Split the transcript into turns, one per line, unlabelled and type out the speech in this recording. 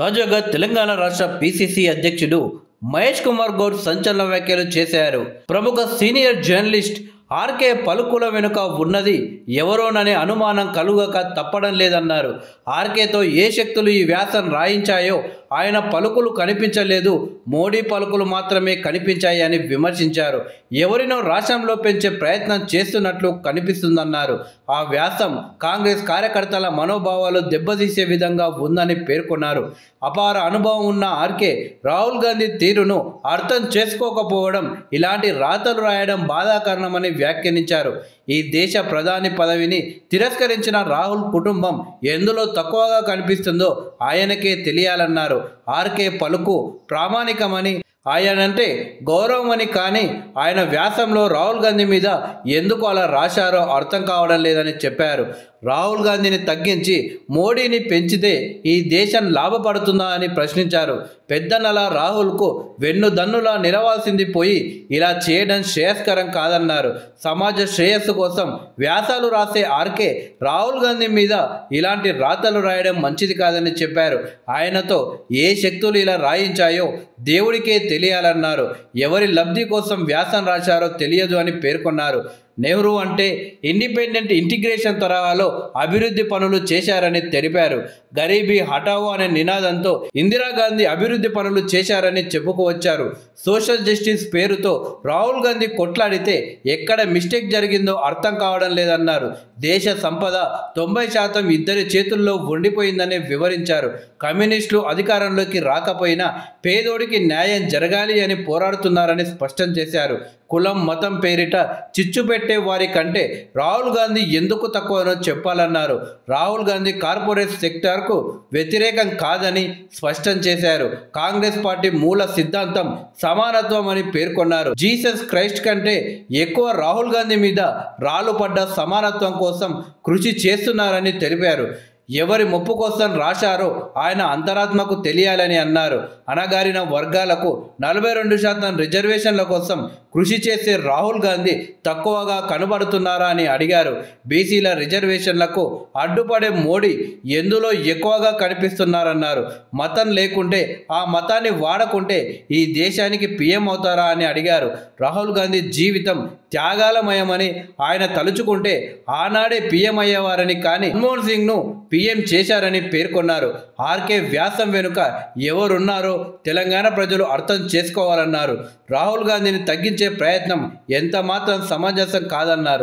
తాజాగా తెలంగాణ రాష్ట్ర పిసిసి అధ్యక్షుడు మహేష్ కుమార్ గౌడ్ సంచలన వ్యాఖ్యలు చేశారు. ప్రముఖ సీనియర్ జర్నలిస్ట్ ఆర్కే పలుకుల వెనుక ఉన్నది ఎవరోననే అనుమానం కలుగక తప్పడం లేదన్నారు. ఆర్కేతో ఏ శక్తులు ఈ వ్యాసం రాయించాయో ఆయన పలుకులు కనిపించలేదు, మోడీ పలుకులు మాత్రమే కనిపించాయి అని విమర్శించారు. ఎవరినో రాష్ట్రంలో పెంచే ప్రయత్నం చేస్తున్నట్లు కనిపిస్తుందన్నారు. ఆ వ్యాసం కాంగ్రెస్ కార్యకర్తల మనోభావాలు దెబ్బతీసే విధంగా ఉందని పేర్కొన్నారు. అపార అనుభవం ఉన్న ఆర్కే రాహుల్ గాంధీ తీరును అర్థం చేసుకోకపోవడం, ఇలాంటి రాతలు రాయడం బాధాకరణమని వ్యాఖ్యానించారు. ఈ దేశ ప్రధాని పదవిని తిరస్కరించిన రాహుల్ కుటుంబం ఎందులో తక్కువగా కనిపిస్తుందో ఆయనకే తెలియాలన్నారు. ఆర్కే పలుకు ప్రామాణికమని, ఆయనంటే గౌరవమని, కానీ ఆయన వ్యాసంలో రాహుల్ గాంధీ మీద ఎందుకు అలా రాశారో అర్థం కావడం లేదని చెప్పారు. రాహుల్ గాంధీని తగ్గించి మోడీని పెంచితే ఈ దేశం లాభపడుతుందా అని ప్రశ్నించారు. పెద్దన్నల రాహుల్కు వెన్నుదన్నులా నిలవాల్సింది పోయి ఇలా చేయడం శ్రేయస్కరం కాదన్నారు. సమాజ శ్రేయస్సు కోసం వ్యాసాలు రాసే ఆర్కే రాహుల్ గాంధీ మీద ఇలాంటి రాతలు రాయడం మంచిది కాదని చెప్పారు. ఆయనతో ఏ శక్తులు ఇలా రాయించాయో దేవుడికే తెలియాలన్నారు. ఎవరి లబ్ధి కోసం వ్యాసం రాశారో తెలియదు అని పేర్కొన్నారు. నెహ్రూ అంటే ఇండిపెండెంట్ ఇంటిగ్రేషన్ తరహాలో అభివృద్ధి పనులు చేశారని తెలిపారు. గరీబీ హఠావో అనే నినాదంతో ఇందిరాగాంధీ అభివృద్ధి పనులు చేశారని చెప్పుకోవచ్చారు. సోషల్ జస్టిస్ పేరుతో రాహుల్ గాంధీ కొట్లాడితే ఎక్కడ మిస్టేక్ జరిగిందో అర్థం కావడం లేదన్నారు. దేశ సంపద 90% ఇద్దరి చేతుల్లో ఉండిపోయిందని వివరించారు. కమ్యూనిస్టులు అధికారంలోకి రాకపోయినా పేదోడికి న్యాయం జరగాలి అని పోరాడుతున్నారని స్పష్టం చేశారు. కులం మతం పేరిట చిచ్చు పెట్టే వారి కంటే రాహుల్ గాంధీ ఎందుకు తక్కువనో చెప్పాలన్నారు. రాహుల్ గాంధీ కార్పొరేట్ సెక్టార్కు వ్యతిరేకం కాదని స్పష్టం చేశారు. కాంగ్రెస్ పార్టీ మూల సిద్ధాంతం సమానత్వం అని పేర్కొన్నారు. జీసస్ క్రైస్ట్ కంటే ఎక్కువ రాహుల్ గాంధీ మీద రాళ్ళు పడ్డ సమానత్వం కోసం కృషి చేస్తున్నారని తెలిపారు. ఎవరి మొప్పు కోసం రాశారో ఆయన అంతరాత్మకు తెలియాలని అన్నారు. అణగారిన వర్గాలకు 42% రిజర్వేషన్ల కోసం కృషి చేసే రాహుల్ గాంధీ తక్కువగా కనబడుతున్నారా అని అడిగారు. బీసీల రిజర్వేషన్లకు అడ్డుపడే మోడీ ఎందులో ఎక్కువగా కనిపిస్తున్నారన్నారు. మతం లేకుంటే ఆ మతాన్ని వాడకుంటే ఈ దేశానికి పీఎం అవుతారా అని అడిగారు. రాహుల్ గాంధీ జీవితం త్యాగాలమయమని, ఆయన తలుచుకుంటే ఆనాడే పీఎం అయ్యేవారని, కానీ మన్మోహన్ సింగ్ను పీఎం చేశారని పేర్కొన్నారు. ఆర్కే వ్యాసం వెనుక ఎవరున్నారో తెలంగాణ ప్రజలు అర్థం చేసుకోవాలన్నారు. రాహుల్ గాంధీని తగ్గించే ప్రయత్నం ఎంత మాత్రం సమంజసం కాదన్నారు.